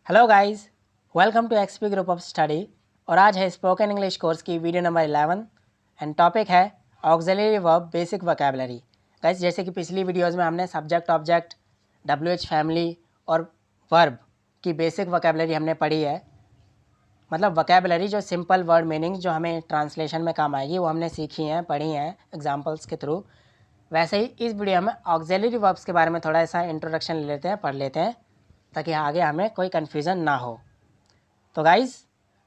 Hello guys, welcome to XP group of study. और आज है स्पोकन इंग्लिश कोर्स की वीडियो नंबर 11 एंड टॉपिक है auxiliary verb basic vocabulary. Guys, जैसे कि पिछली वीडियोस में हमने सब्जेक्ट ऑब्जेक्ट डब्ल्यूएच फैमिली और वर्ब की बेसिक वोकैबुलरी हमने पढ़ी है। मतलब वोकैबुलरी जो सिंपल वर्ड मीनिंग जो हमें ट्रांसलेशन में काम आएगी वो हमने सीखी हैं, पढ़ी हैं एग्जाम्पल्स के थ्रू। वैसे ही इस वीडियो में ऑक्सिलरी वर्ब्स के बारे में थोड़ा सा इंट्रोडक्शन ले लेते हैं, पढ़ लेते हैं, ताकि आगे हमें कोई कन्फ्यूज़न ना हो। तो गाइज़,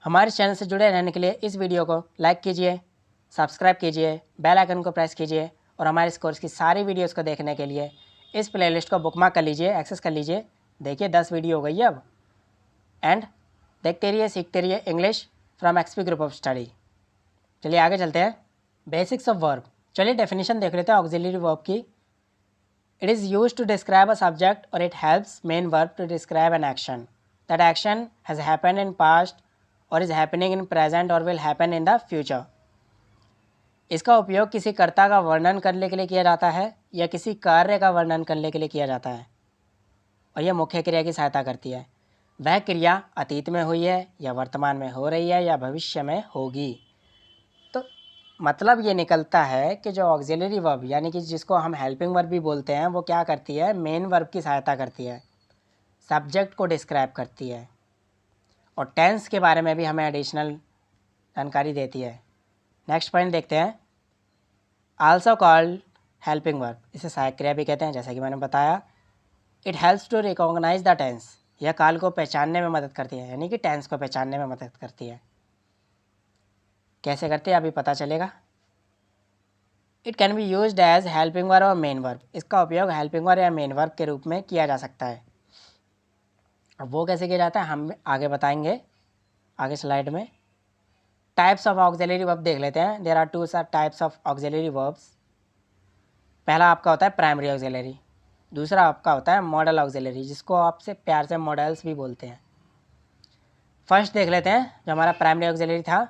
हमारे चैनल से जुड़े रहने के लिए इस वीडियो को लाइक कीजिए, सब्सक्राइब कीजिए, बेल आइकन को प्रेस कीजिए और हमारे इस कोर्स की सारी वीडियोस को देखने के लिए इस प्लेलिस्ट को बुकमार्क कर लीजिए, एक्सेस कर लीजिए। देखिए 10 वीडियो हो गई है अब। एंड देखते रहिए, सीखते रहिए English from XP group of study. चलिए आगे चलते हैं। Basics of verb. चलिए डेफिनेशन देख लेते हैं ऑक्सिलरी वर्ब की। It is use to describe a subject और it helps main verb to describe an action. That action has happened in past और इज़ हैपनिंग इन प्रेजेंट और will happen in the future. इसका उपयोग किसी कर्ता का वर्णन करने के लिए किया जाता है या किसी कार्य का वर्णन करने के लिए किया जाता है, और यह मुख्य क्रिया की सहायता करती है। वह क्रिया अतीत में हुई है या वर्तमान में हो रही है या भविष्य में होगी। तो मतलब ये निकलता है कि जो ऑक्सिलरी वर्ब यानी कि जिसको हम हेल्पिंग वर्ब भी बोलते हैं, वो क्या करती है, मेन वर्ब की सहायता करती है, सब्जेक्ट को डिस्क्राइब करती है और टेंस के बारे में भी हमें एडिशनल जानकारी देती है। नेक्स्ट पॉइंट देखते हैं। आल्सो कॉल्ड हेल्पिंग वर्ब, इसे सहायक क्रिया भी कहते हैं, जैसा कि मैंने बताया। It helps to recognise the tense, यह काल को पहचानने में मदद करती है, यानी कि टेंस को पहचानने में मदद करती है। कैसे करती है अभी पता चलेगा। It can be used as helping verb और मेन वर्ब, इसका उपयोग हेल्पिंग वर्ब या मेन वर्ब के रूप में किया जा सकता है। अब वो कैसे किया जाता है हम आगे बताएंगे, आगे स्लाइड में। टाइप्स ऑफ ऑक्सिलरी वर्ब देख लेते हैं। There are two types of auxiliary verbs. पहला आपका होता है प्राइमरी ऑक्सिलरी, दूसरा आपका होता है मॉडल ऑक्सिलरी, जिसको आपसे प्यार से मॉडल्स भी बोलते हैं। फर्स्ट देख लेते हैं जो हमारा प्राइमरी ऑक्सिलरी था।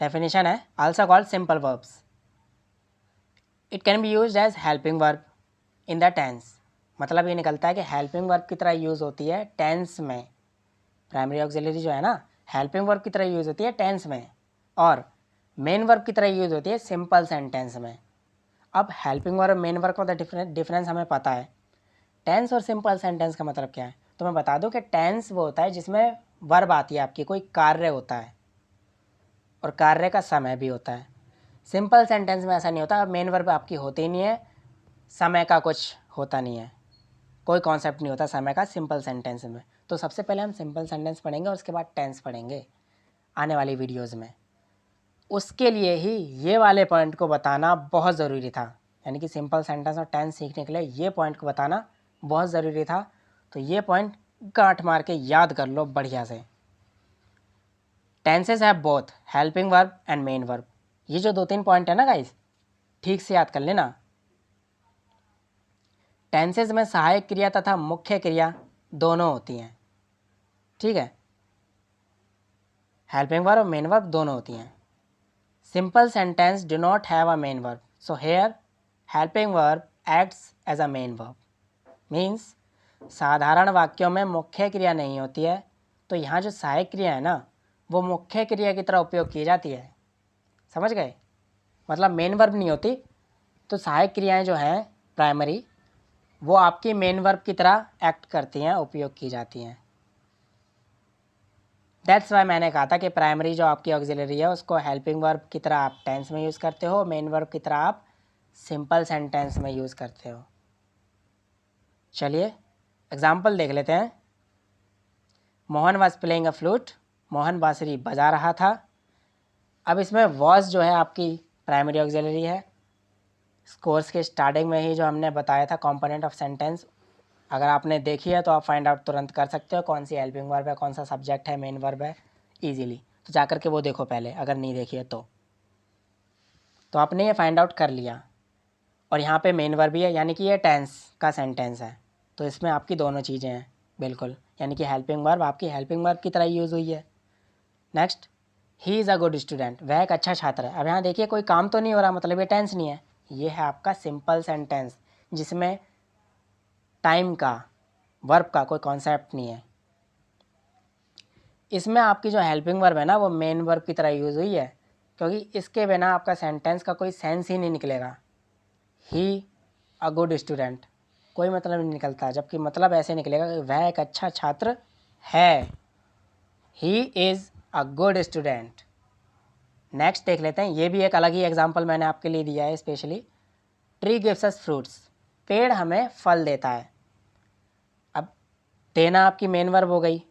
डेफिनेशन है also called simple verbs. It can be used as helping verb in the tense. मतलब ये निकलता है कि हेल्पिंग वर्ब की तरह यूज़ होती है टेंस में। प्राइमरी ऑक्सिलरी जो है ना, हेल्पिंग वर्ब की तरह यूज़ होती है टेंस में और मेन वर्ब की तरह यूज़ होती है सिंपल सेंटेंस में। अब हेल्पिंग वर्ब और मेन वर्ब का डिफरेंस हमें पता है। टेंस और सिंपल सेंटेंस का मतलब क्या है, तो मैं बता दूं कि टेंस वो होता है जिसमें वर्ब आती है, आपकी कोई कार्य होता है और कार्य का समय भी होता है। सिंपल सेंटेंस में ऐसा नहीं होता, मेन वर्ब आपकी होती ही नहीं है, समय का कुछ होता नहीं है, कोई कॉन्सेप्ट नहीं होता समय का सिंपल सेंटेंस में। तो सबसे पहले हम सिंपल सेंटेंस पढ़ेंगे और उसके बाद टेंस पढ़ेंगे आने वाली वीडियोज़ में। उसके लिए ही ये वाले पॉइंट को बताना बहुत ज़रूरी था, यानी कि सिंपल सेंटेंस और टेंस सीखने के लिए ये पॉइंट को बताना बहुत ज़रूरी था। तो ये पॉइंट गांठ मार के याद कर लो बढ़िया से। Tenses have both helping verb and main verb. ये जो दो तीन पॉइंट है ना गाइस, ठीक से याद कर लेना। टेंसेस में सहायक क्रिया तथा मुख्य क्रिया दोनों होती हैं, ठीक है। हेल्पिंग वर्ब और मेन वर्ब दोनों होती हैं। Simple sentence do not have a main verb, so here helping verb acts as a main verb. Means साधारण वाक्यों में मुख्य क्रिया नहीं होती है, तो यहाँ जो सहायक क्रिया है ना, वो मुख्य क्रिया की तरह उपयोग की जाती है। समझ गए, मतलब मेन वर्ब नहीं होती, तो सहायक क्रियाएं जो हैं प्राइमरी, वो आपकी मेन वर्ब की तरह एक्ट करती हैं, उपयोग की जाती हैं। दैट्स वाई मैंने कहा था कि प्राइमरी जो आपकी ऑक्सिलरी है उसको हेल्पिंग वर्ब की तरह आप टेंस में यूज़ करते हो, मेन वर्ब की तरह आप सिंपल सेंटेंस में यूज़ करते हो। चलिए एग्जाम्पल देख लेते हैं। Mohan was playing a flute, Mohan बांसुरी बजा रहा था। अब इसमें वॉज जो है आपकी प्राइमरी ऑक्सिलरी है। कोर्स के स्टार्टिंग में ही जो हमने बताया था कंपोनेंट ऑफ सेंटेंस, अगर आपने देखी है तो आप फाइंड आउट तुरंत कर सकते हो कौन सी हेल्पिंग वर्ब है, कौन सा सब्जेक्ट है, मेन वर्ब है, ईजिली। तो जाकर के वो देखो पहले, अगर नहीं देखी है तो आपने ये फाइंड आउट कर लिया। और यहाँ पे मेन वर्ब भी है, यानी कि ये टेंस का सेंटेंस है, तो इसमें आपकी दोनों चीज़ें हैं बिल्कुल, यानी कि हेल्पिंग वर्ब आपकी हेल्पिंग वर्ब की तरह यूज़ हुई है। Next, he is a good student, वह एक अच्छा छात्र है। अब यहाँ देखिए कोई काम तो नहीं हो रहा, मतलब ये टेंस नहीं है, ये है आपका सिंपल सेंटेंस जिसमें टाइम का, वर्ब का कोई कॉन्सेप्ट नहीं है। इसमें आपकी जो हेल्पिंग वर्ब है ना वो मेन वर्ब की तरह यूज़ हुई है, क्योंकि इसके बिना आपका सेंटेंस का कोई सेंस ही नहीं निकलेगा। ही अ गुड स्टूडेंट, कोई मतलब नहीं निकलता, जबकि मतलब ऐसे निकलेगा कि वह एक अच्छा छात्र है। He is a good student. Next देख लेते हैं, ये भी एक अलग ही एग्जाम्पल मैंने आपके लिए दिया है specially. Tree gives us fruits, पेड़ हमें फल देता है। अब देना आपकी मेन वर्ब हो गई,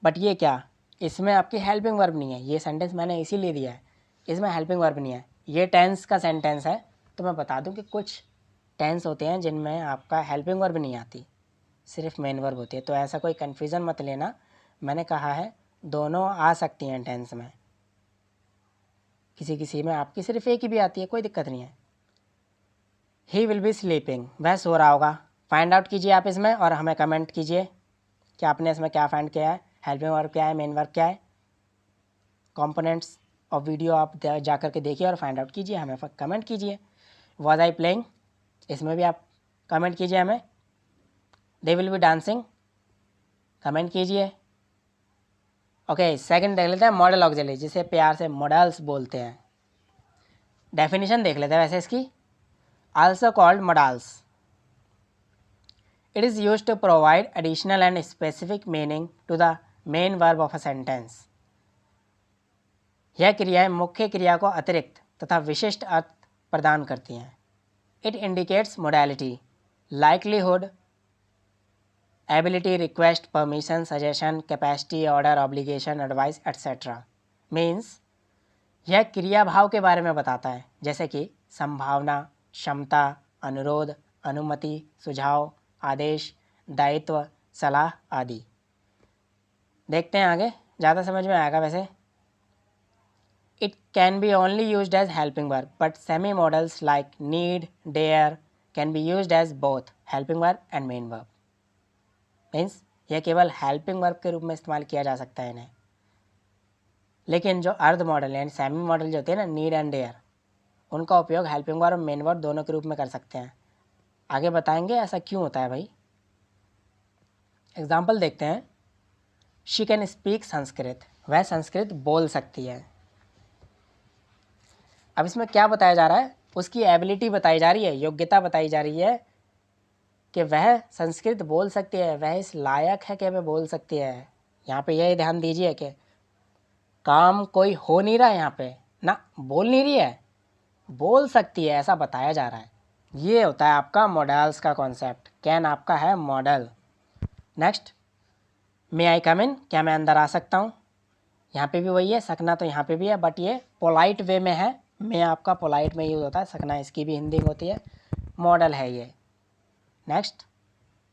बट ये क्या, इसमें आपकी हेल्पिंग वर्ब नहीं है। ये सेंटेंस मैंने इसीलिए दिया है, इसमें हेल्पिंग वर्ब नहीं है, ये टेंस का सेंटेंस है। तो मैं बता दूं कि कुछ टेंस होते हैं जिनमें आपका हेल्पिंग वर्ब नहीं आती, सिर्फ मेन वर्ब होती है। तो ऐसा कोई कन्फ्यूज़न मत लेना, मैंने कहा है दोनों आ सकती हैं टेंस में, किसी किसी में आपकी सिर्फ एक ही भी आती है, कोई दिक्कत नहीं है। ही विल बी स्लीपिंग, वह सो रहा होगा। फाइंड आउट कीजिए आप इसमें और हमें कमेंट कीजिए कि आपने इसमें क्या फाइंड किया है, हेल्पिंग वर्ब क्या है, मेन वर्ब क्या है। कंपोनेंट्स और वीडियो आप जा कर के देखिए और फाइंड आउट कीजिए, हमें कमेंट कीजिए। वाज आई प्लेइंग, इसमें भी आप कमेंट कीजिए हमें। They will be dancing, comment कीजिए। ओके, सेकंड देख लेते हैं मॉडल ऑक्सिलरी, जिसे प्यार से मॉडल्स बोलते हैं। डेफिनेशन देख लेते हैं वैसे इसकी। Also called modals, it is used to provide additional and specific meaning to the main verb of a sentence. यह क्रियाएं मुख्य क्रिया को अतिरिक्त तथा विशिष्ट अर्थ प्रदान करती हैं। It indicates modality, likelihood, ability, request, permission, suggestion, capacity, order, obligation, advice etcetera. Means यह क्रिया भाव के बारे में बताता है, जैसे कि संभावना, क्षमता, अनुरोध, अनुमति, सुझाव, आदेश, दायित्व, सलाह आदि। देखते हैं आगे, ज़्यादा समझ में आएगा वैसे। It can be only used as helping verb, but semi-modals like need, dare can be used as both helping verb and main verb. Means यह केवल helping verb के रूप में इस्तेमाल किया जा सकता है इन्हें, लेकिन जो अर्ध मॉडल यानी सेमी मॉडल जो होते हैं ना, नीड एंड डेयर, उनका उपयोग हेल्पिंग वर्ब और मेन वर्ब दोनों के रूप में कर सकते हैं। आगे बताएंगे ऐसा क्यों होता है भाई। एग्जाम्पल देखते हैं। शी कैन स्पीक संस्कृत, वह संस्कृत बोल सकती है। अब इसमें क्या बताया जा रहा है, उसकी एबिलिटी बताई जा रही है, योग्यता बताई जा रही है कि वह संस्कृत बोल सकती है, वह इस लायक है कि वह बोल सकती है। यहाँ पे यह ध्यान दीजिए कि काम कोई हो नहीं रहा है यहाँ पे ना, बोल नहीं रही है, बोल सकती है ऐसा बताया जा रहा है। ये होता है आपका मॉडल्स का कॉन्सेप्ट। कैन आपका है मॉडल। नेक्स्ट, मे आई कम इन, क्या मैं अंदर आ सकता हूँ। यहाँ पे भी वही है, सकना तो यहाँ पे भी है, बट ये पोलाइट वे में है। मैं आपका पोलाइट में यूज़ होता है, सकना इसकी भी हिंदी में होती है, मॉडल है ये। नेक्स्ट,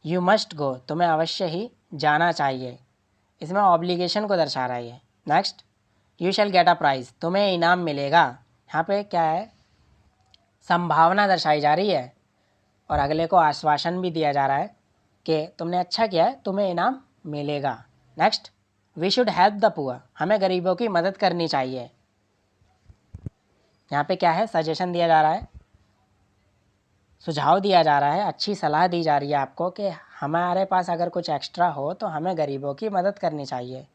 यू मस्ट गो, तुम्हें अवश्य ही जाना चाहिए, इसमें ऑब्लिगेशन को दर्शा रहा है ये। Next, you shall get a price, तुम्हें इनाम मिलेगा। यहाँ पे क्या है, संभावना दर्शाई जा रही है और अगले को आश्वासन भी दिया जा रहा है कि तुमने अच्छा किया है, तुम्हें इनाम मिलेगा। Next, we should help the poor, हमें गरीबों की मदद करनी चाहिए। यहाँ पे क्या है, सजेशन दिया जा रहा है, सुझाव दिया जा रहा है, अच्छी सलाह दी जा रही है आपको कि हमारे पास अगर कुछ एक्स्ट्रा हो तो हमें गरीबों की मदद करनी चाहिए।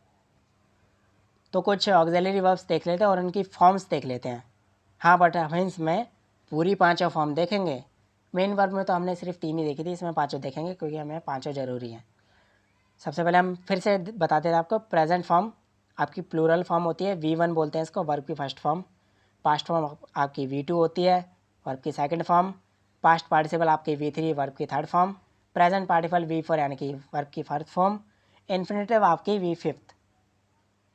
तो कुछ ऑक्सिलरी वर्ब्स देख लेते हैं और उनकी फॉर्म्स देख लेते हैं। हाँ, बट हम इसमें पूरी पाँचों फॉर्म देखेंगे। मेन वर्ब में तो हमने सिर्फ 3 ही देखी थी, इसमें पाँचों देखेंगे क्योंकि हमें पाँचों ज़रूरी हैं। सबसे पहले हम फिर से बताते थे आपको, प्रेजेंट फॉर्म आपकी प्लूरल फॉर्म होती है, V1 बोलते हैं इसको, वर्ब की फर्स्ट फॉर्म। पास्ट फॉर्म आपकी V2 होती है, वर्ब की सेकंड फॉर्म। पास्ट पार्टिसिपल आपकी V3, वर्ब की third form. Present participle V4 यानी कि वर्ब की फोर्थ फॉर्म। इन्फिनेटिव आपकी V5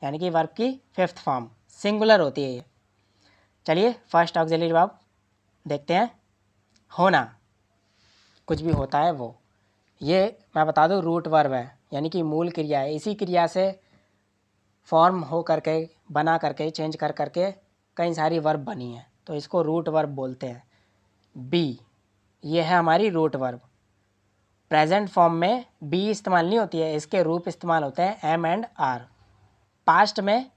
यानी कि वर्ब की फिफ्थ फॉर्म, सिंगुलर होती है ये। चलिए फर्स्ट ऑक्सिलरी वर्ब देखते हैं। होना, कुछ भी होता है वो, ये मैं बता दूं रूट वर्ब है, यानी कि मूल क्रिया है। इसी क्रिया से फॉर्म हो करके, बना करके, चेंज कर करके कई सारी वर्ब बनी है, तो इसको रूट वर्ब बोलते हैं। बी, ये है हमारी रूट वर्ब। प्रेजेंट फॉर्म में बी इस्तेमाल नहीं होती है, इसके रूप इस्तेमाल होते हैं एम एंड आर। पास्ट में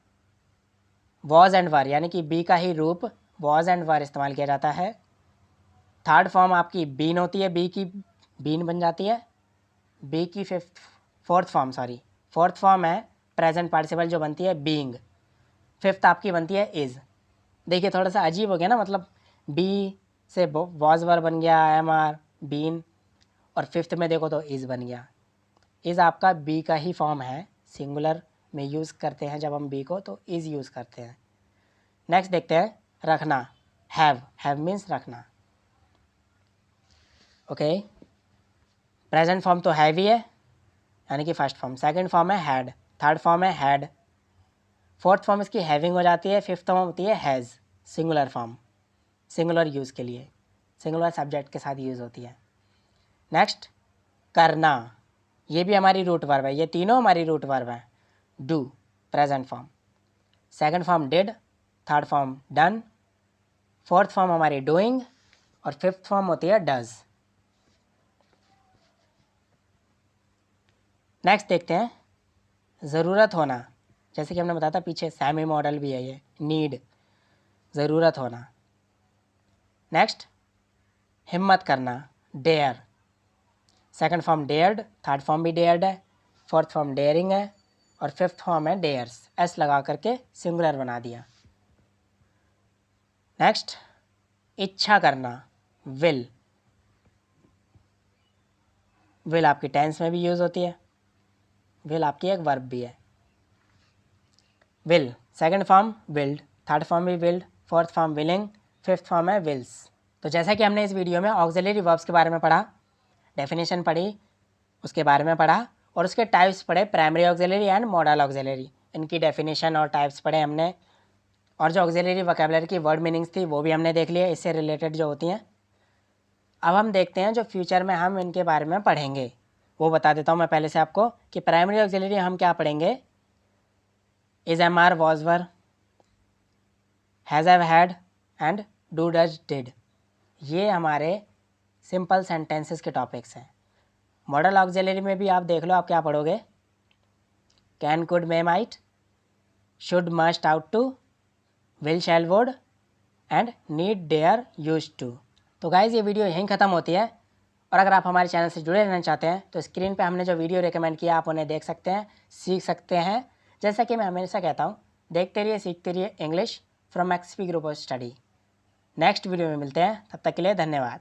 वॉज एंड वर यानी कि बी का ही रूप वॉज एंड वर इस्तेमाल किया जाता है। थर्ड फॉर्म आपकी बीन होती है, बी की बीन बन जाती है। बी की फोर्थ फॉर्म है प्रेजेंट पार्टिसिपल जो बनती है बीइंग। फिफ्थ आपकी बनती है इज़। देखिए थोड़ा सा अजीब हो गया ना, मतलब बी से वॉज वर्ब बन गया, एम आर, बीन, और फिफ्थ में देखो तो इज़ बन गया। इज़ आपका बी का ही फॉर्म है, सिंगुलर में यूज़ करते हैं जब हम बी को तो इज़ यूज़ करते हैं। नेक्स्ट देखते हैं रखना, हैव मीन्स रखना। ओके, प्रेजेंट फॉर्म तो हैव ही है यानी कि फर्स्ट फॉर्म, सेकंड फॉर्म है हैड, थर्ड फॉर्म है हैड, फोर्थ फॉर्म इसकी हैविंग हो जाती है, फिफ्थ फॉर्म होती है has, singular form, singular use के लिए, सिंगुलर सब्जेक्ट के साथ यूज़ होती है। नेक्स्ट करना, ये भी हमारी रूट वर्ब है, ये तीनों हमारी रूट वर्ब हैं। Do present form, second form did, third form done, fourth form हमारी डूइंग, और फिफ्थ फॉर्म होती है डज। नेक्स्ट देखते हैं ज़रूरत होना, जैसे कि हमने बताया था पीछे, सेमी मॉडल भी है ये, नीड, ज़रूरत होना। नेक्स्ट हिम्मत करना, dare, second form dared, third form भी डेयर्ड है, फोर्थ फॉर्म डेयरिंग है, और फिफ्थ फॉर्म है डेयर्स, एस लगा करके सिंगुलर बना दिया। नेक्स्ट इच्छा करना, विल, विल आपकी टेंस में भी यूज़ होती है, विल आपकी एक वर्ब भी है। Will second form willed, third form भी willed, fourth form willing, fifth form है विल्स। तो जैसा कि हमने इस वीडियो में ऑक्सिलरी वर्ब्स के बारे में पढ़ा, डेफिनेशन पढ़ी, उसके बारे में पढ़ा, और उसके टाइप्स पढ़े, primary auxiliary and model auxiliary, इनकी डेफिनेशन और टाइप्स पढ़े हमने, और जो ऑक्सिलरी वोकैबुलरी की वर्ड मीनिंग्स थी वो भी हमने देख लिए, इससे रिलेटेड जो होती हैं। अब हम देखते हैं जो फ्यूचर में हम इनके बारे में पढ़ेंगे, वो बता देता हूँ मैं पहले से आपको कि प्राइमरी ऑक्सिलरी हम क्या पढ़ेंगे, is, am are, was were, has, have, had, and do, does, did, ये हमारे सिंपल सेंटेंसेस के टॉपिक्स हैं। मॉडल ऑक्सिलरी में भी आप देख लो, आप क्या पढ़ोगे, can, could, may, might, should, must, ought to, will, shall, would, and need, dare, used to. तो गाइज़ ये वीडियो यहीं ख़त्म होती है, और अगर आप हमारे चैनल से जुड़े रहना चाहते हैं तो स्क्रीन पे हमने जो वीडियो रेकमेंड किया आप उन्हें देख सकते हैं, सीख सकते हैं। जैसा कि मैं हमेशा कहता हूँ, देखते रहिए, सीखते रहिए English from XP group of study. Next video में मिलते हैं, तब तक के लिए धन्यवाद।